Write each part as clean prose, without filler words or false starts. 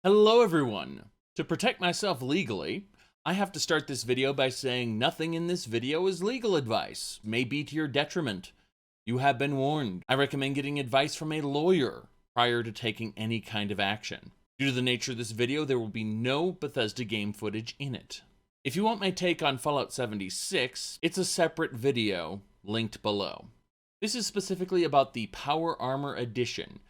Hello everyone! To protect myself legally, I have to start this video by saying nothing in this video is legal advice, may be to your detriment. You have been warned. I recommend getting advice from a lawyer prior to taking any kind of action. Due to the nature of this video, there will be no Bethesda game footage in it. If you want my take on Fallout 76, it's a separate video linked below. This is specifically about the Power Armor Edition.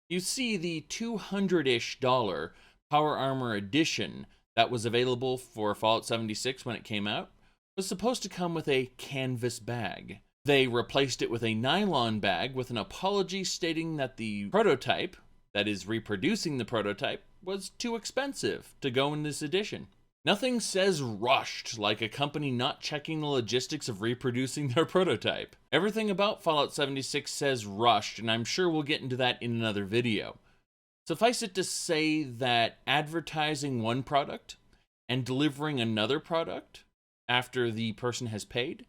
You see, the $200-ish Power Armor Edition that was available for Fallout 76 when it came out was supposed to come with a canvas bag. They replaced it with a nylon bag with an apology stating that the prototype, that is reproducing the prototype, was too expensive to go in this edition. Nothing says rushed like a company not checking the logistics of reproducing their prototype. Everything about Fallout 76 says rushed, and I'm sure we'll get into that in another video. Suffice it to say that advertising one product and delivering another product after the person has paid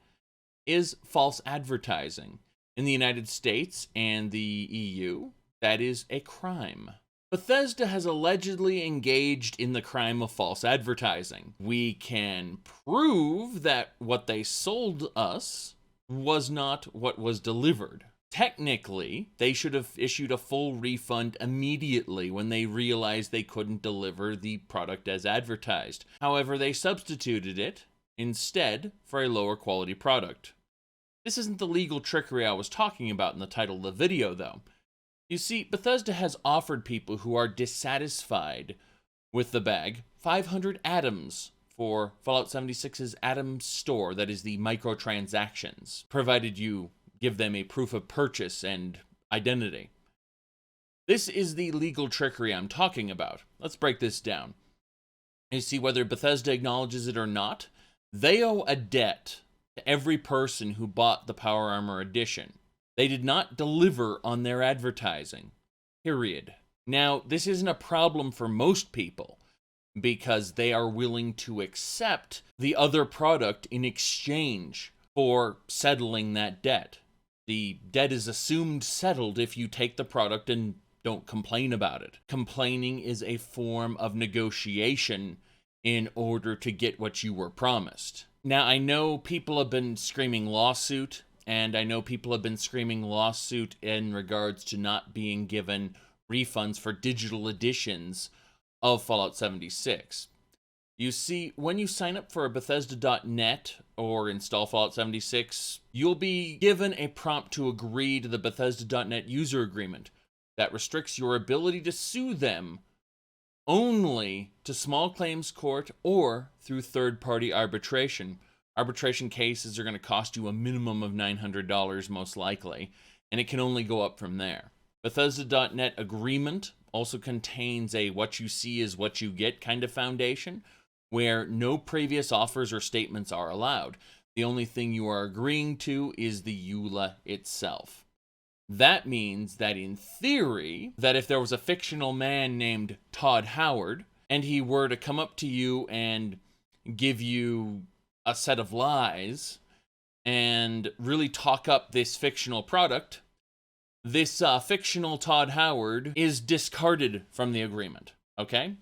is false advertising. In the United States and the EU, that is a crime. Bethesda has allegedly engaged in the crime of false advertising. We can prove that what they sold us was not what was delivered. Technically, they should have issued a full refund immediately when they realized they couldn't deliver the product as advertised. However, they substituted it instead for a lower quality product. This isn't the legal trickery I was talking about in the title of the video, though. You see, Bethesda has offered people who are dissatisfied with the bag 500 atoms for Fallout 76's Atom Store, that is the microtransactions, provided you give them a proof of purchase and identity. This is the legal trickery I'm talking about. Let's break this down. You see, whether Bethesda acknowledges it or not, they owe a debt to every person who bought the Power Armor Edition. They did not deliver on their advertising, period. Now, this isn't a problem for most people because they are willing to accept the other product in exchange for settling that debt. The debt is assumed settled if you take the product and don't complain about it. Complaining is a form of negotiation in order to get what you were promised. Now, I know people have been screaming lawsuit, and I know people have been screaming lawsuit in regards to not being given refunds for digital editions of Fallout 76. You see, when you sign up for a Bethesda.net or install Fallout 76, you'll be given a prompt to agree to the Bethesda.net user agreement that restricts your ability to sue them only to small claims court or through third-party arbitration. Arbitration cases are going to cost you a minimum of $900 most likely, and it can only go up from there. Bethesda.net agreement also contains a what you see is what you get kind of foundation, where no previous offers or statements are allowed. The only thing you are agreeing to is the EULA itself. That means that in theory, that if there was a fictional man named Todd Howard, and he were to come up to you and give you a set of lies and really talk up this fictional product, this fictional Todd Howard is discarded from the agreement, okay?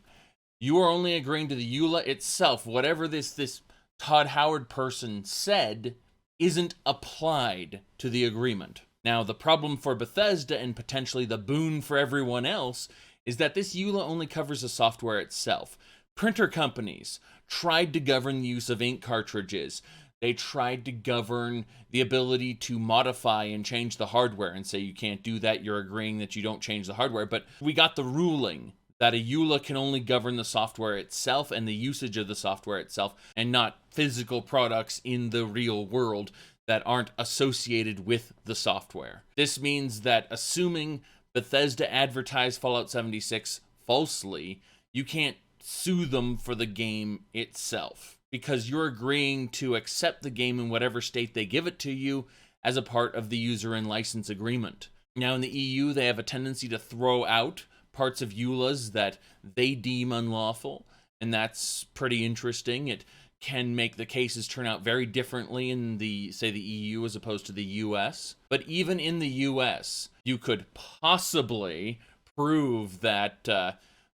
You are only agreeing to the EULA itself. Whatever this Todd Howard person said isn't applied to the agreement. Now, the problem for Bethesda and potentially the boon for everyone else is that this EULA only covers the software itself. Printer companies tried to govern the use of ink cartridges. They tried to govern the ability to modify and change the hardware and say you can't do that, you're agreeing that you don't change the hardware. But we got the ruling that a EULA can only govern the software itself and the usage of the software itself, and not physical products in the real world that aren't associated with the software. This means that assuming Bethesda advertised Fallout 76 falsely, you can't sue them for the game itself, because you're agreeing to accept the game in whatever state they give it to you as a part of the user and license agreement. Now, in the EU, they have a tendency to throw out parts of EULAs that they deem unlawful, and that's pretty interesting. It can make the cases turn out very differently in the, say, the EU as opposed to the US. But even in the US, you could possibly prove that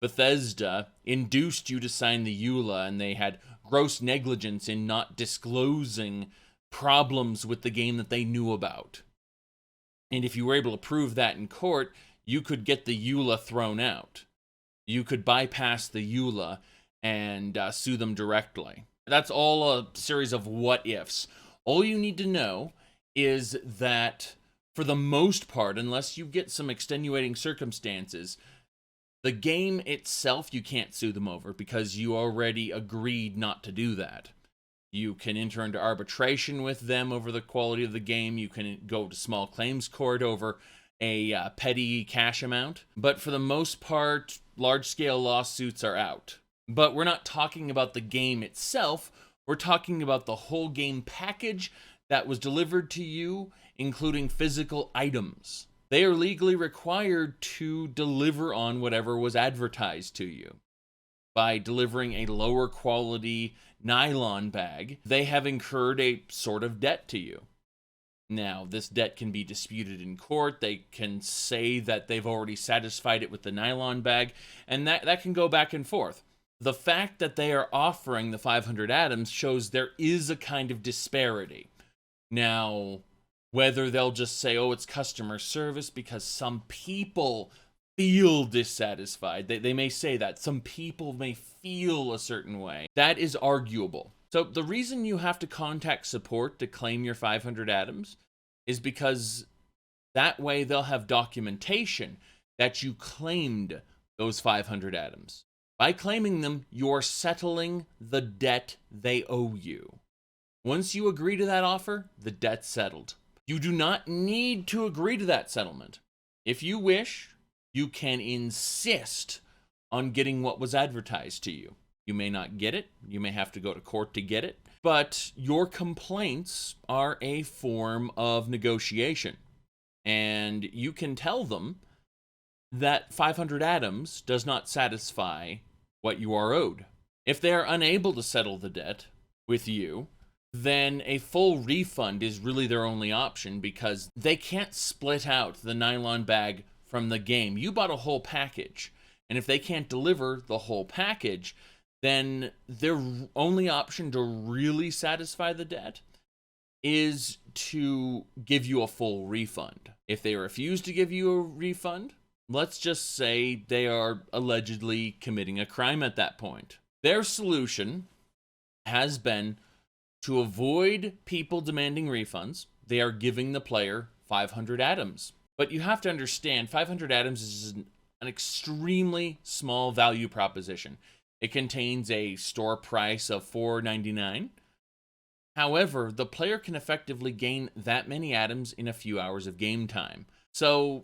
Bethesda induced you to sign the EULA, and they had gross negligence in not disclosing problems with the game that they knew about. And if you were able to prove that in court, you could get the EULA thrown out. You could bypass the EULA and sue them directly. That's all a series of what ifs. All you need to know is that for the most part, unless you get some extenuating circumstances, the game itself you can't sue them over because you already agreed not to do that. You can enter into arbitration with them over the quality of the game. You can go to small claims court over a petty cash amount. But for the most part, large-scale lawsuits are out. But we're not talking about the game itself. We're talking about the whole game package that was delivered to you, including physical items. They are legally required to deliver on whatever was advertised to you. By delivering a lower quality nylon bag, they have incurred a sort of debt to you. Now, this debt can be disputed in court. They can say that they've already satisfied it with the nylon bag, and that can go back and forth. The fact that they are offering the 500 atoms shows there is a kind of disparity. Now, whether they'll just say, oh, it's customer service because some people feel dissatisfied. They may say that. Some people may feel a certain way. That is arguable. So the reason you have to contact support to claim your 500 atoms is because that way they'll have documentation that you claimed those 500 atoms. By claiming them, you're settling the debt they owe you. Once you agree to that offer, the debt's settled. You do not need to agree to that settlement. If you wish, you can insist on getting what was advertised to you. You may not get it. You may have to go to court to get it. But your complaints are a form of negotiation. And you can tell them that 500 atoms does not satisfy what you are owed. If they are unable to settle the debt with you, then a full refund is really their only option because they can't split out the nylon bag from the game. You bought a whole package, and if they can't deliver the whole package, then their only option to really satisfy the debt is to give you a full refund. If they refuse to give you a refund, let's just say they are allegedly committing a crime at that point. Their solution has been to avoid people demanding refunds. They are giving the player 500 atoms. But you have to understand, 500 atoms is an extremely small value proposition. It contains a store price of $4.99. However, the player can effectively gain that many atoms in a few hours of game time. So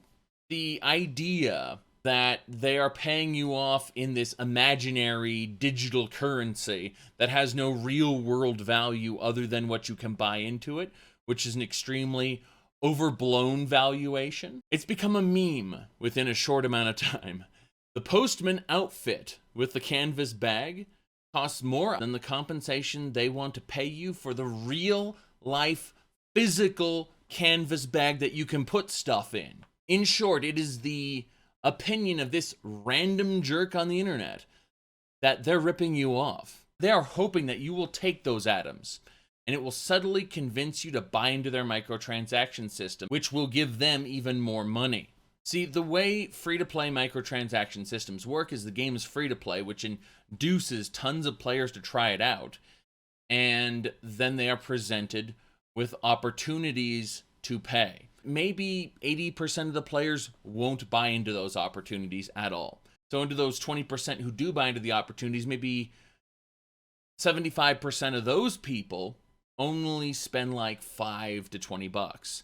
the idea that they are paying you off in this imaginary digital currency that has no real world value other than what you can buy into it, which is an extremely overblown valuation. It's become a meme within a short amount of time. The postman outfit with the canvas bag costs more than the compensation they want to pay you for the real life physical canvas bag that you can put stuff in. In short, it is the opinion of this random jerk on the internet that they're ripping you off. They are hoping that you will take those atoms, and it will subtly convince you to buy into their microtransaction system, which will give them even more money. See, the way free-to-play microtransaction systems work is the game is free-to-play, which induces tons of players to try it out, and then they are presented with opportunities to pay. Maybe 80% of the players won't buy into those opportunities at all. So into those 20% who do buy into the opportunities, maybe 75% of those people only spend like $5 to $20.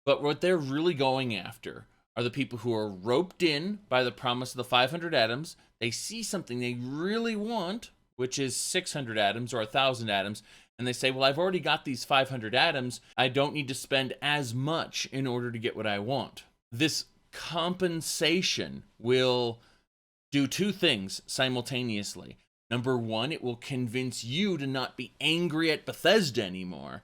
But what they're really going after are the people who are roped in by the promise of the 500 atoms. They see something they really want, which is 600 atoms or 1,000 atoms, and they say, well, I've already got these 500 atoms. I don't need to spend as much in order to get what I want. This compensation will do two things simultaneously. Number one, it will convince you to not be angry at Bethesda anymore.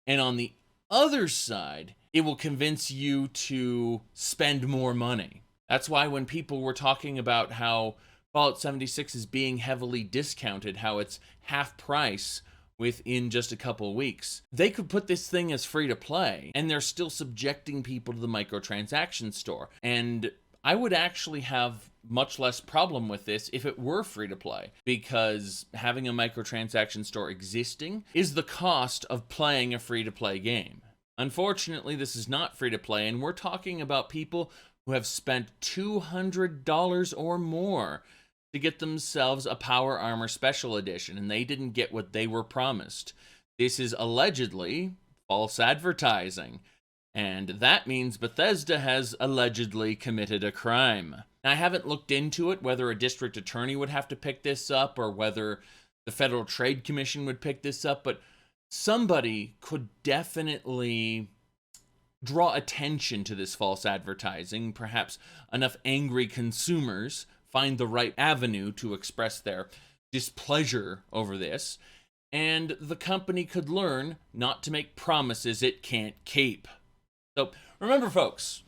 And on the other side, it will convince you to spend more money. That's why when people were talking about how Fallout 76 is being heavily discounted, how it's half price within just a couple weeks. They could put this thing as free to play, and they're still subjecting people to the microtransaction store. And I would actually have much less problem with this if it were free to play, because having a microtransaction store existing is the cost of playing a free to play game. Unfortunately, this is not free to play, and we're talking about people who have spent $200 or more to get themselves a Power Armor Special Edition, and they didn't get what they were promised. This is allegedly false advertising, and that means Bethesda has allegedly committed a crime. Now, I haven't looked into it, whether a district attorney would have to pick this up or whether the Federal Trade Commission would pick this up, but somebody could definitely draw attention to this false advertising. Perhaps enough angry consumers find the right avenue to express their displeasure over this, and the company could learn not to make promises it can't keep. So remember, folks,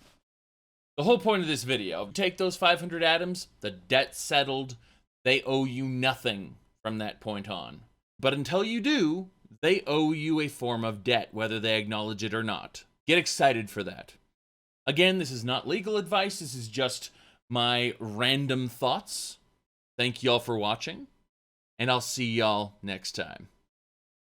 the whole point of this video, take those 500 atoms, the debt's settled, they owe you nothing from that point on. But until you do, they owe you a form of debt, whether they acknowledge it or not. Get excited for that. Again, this is not legal advice, this is just my random thoughts. Thank y'all for watching, and I'll see y'all next time.